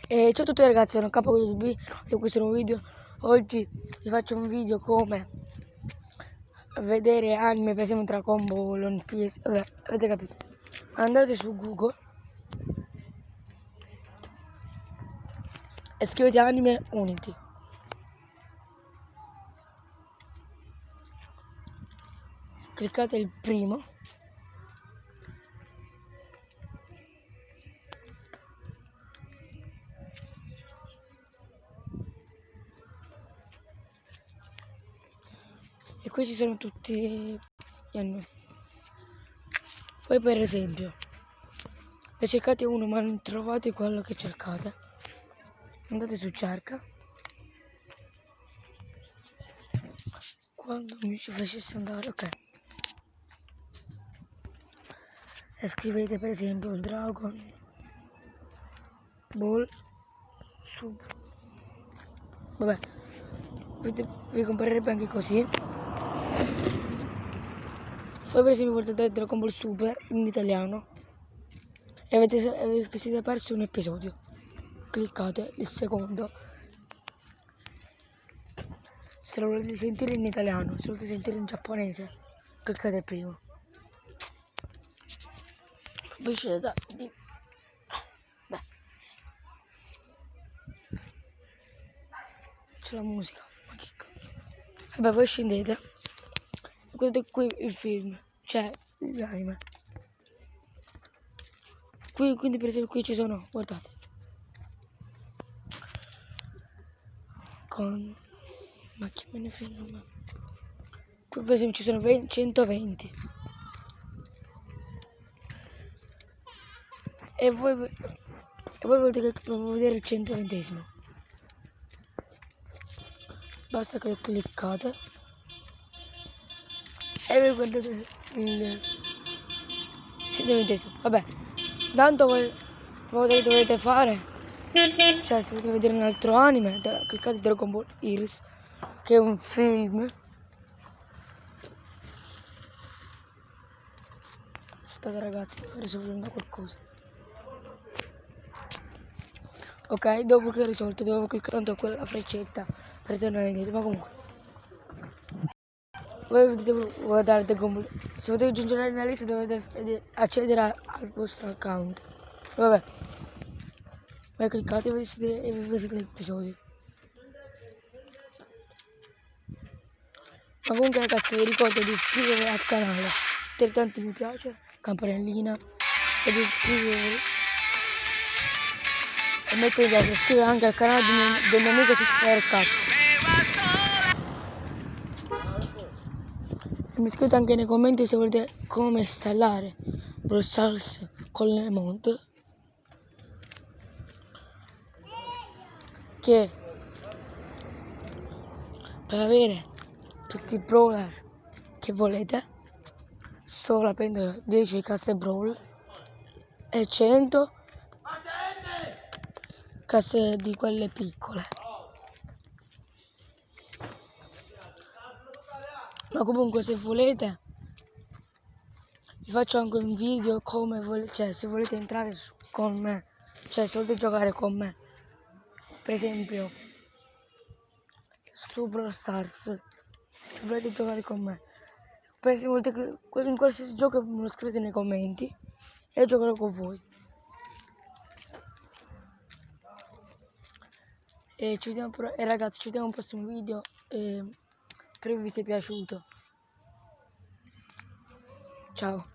Ciao a tutti ragazzi, sono Capo YouTube, su questo nuovo video. Oggi vi faccio un video come vedere anime, per esempio Dragon Ball, One Piece, vabbè, avete capito. Andate su Google e scrivete anime Unity. Cliccate il primo. E qui ci sono tutti gli anime. Poi per esempio, ne cercate uno ma non trovate quello che cercate, andate su cerca. Quando mi ci facesse andare, ok. E scrivete per esempio il Dragon Ball Super. Vabbè, vi comparerebbe anche così. Poi per esempio guardate Dragon Ball Super in italiano e vi siete persi un episodio. Cliccate il secondo. Se lo volete sentire in italiano, se lo volete sentire in giapponese, cliccate il primo. Poi scegliete di... Beh, c'è la musica, ma che cazzo. Vabbè, voi scendete, guardate qui il film, cioè l'anime. Quindi per esempio qui ci sono, guardate, ma che me ne frega a me. Qui per esempio ci sono 120 e voi volete che provo vedere il 120esimo. Basta che lo cliccate e voi guardate il 120esimo. Vabbè, tanto voi che dovete fare, cioè se volete vedere un altro anime, cliccate Dragon Ball Heroes, che è un film. Aspettate ragazzi, devo risolvere qualcosa. Ok, dopo che ho risolto devo cliccare tanto quella freccetta per tornare indietro, ma comunque voi dovete guardare Dragon Ball. Se volete aggiungere nella lista dovete accedere al vostro account. Vabbè, voi cliccate e vedete l'episodio. Ma comunque ragazzi vi ricordo di iscrivervi al canale, mettere tanti mi piace, campanellina e di iscrivervi e mettere mi piace, iscrivervi anche al canale del mio amico CTFRK. E mi scrivete anche nei commenti se volete come installare Brawl Stars con le mod, che per avere tutti i brawler che volete solo prendo 10 casse brawl e 100 casse di quelle piccole. Ma comunque se volete vi faccio anche un video come volete, cioè se volete entrare con me, cioè se volete giocare con me, per esempio su Brawl Stars, se volete giocare con me, per esempio in qualsiasi gioco me lo scrivete nei commenti e giocherò con voi. E ci vediamo ragazzi, ci vediamo al prossimo video e spero vi sia piaciuto. Ciao.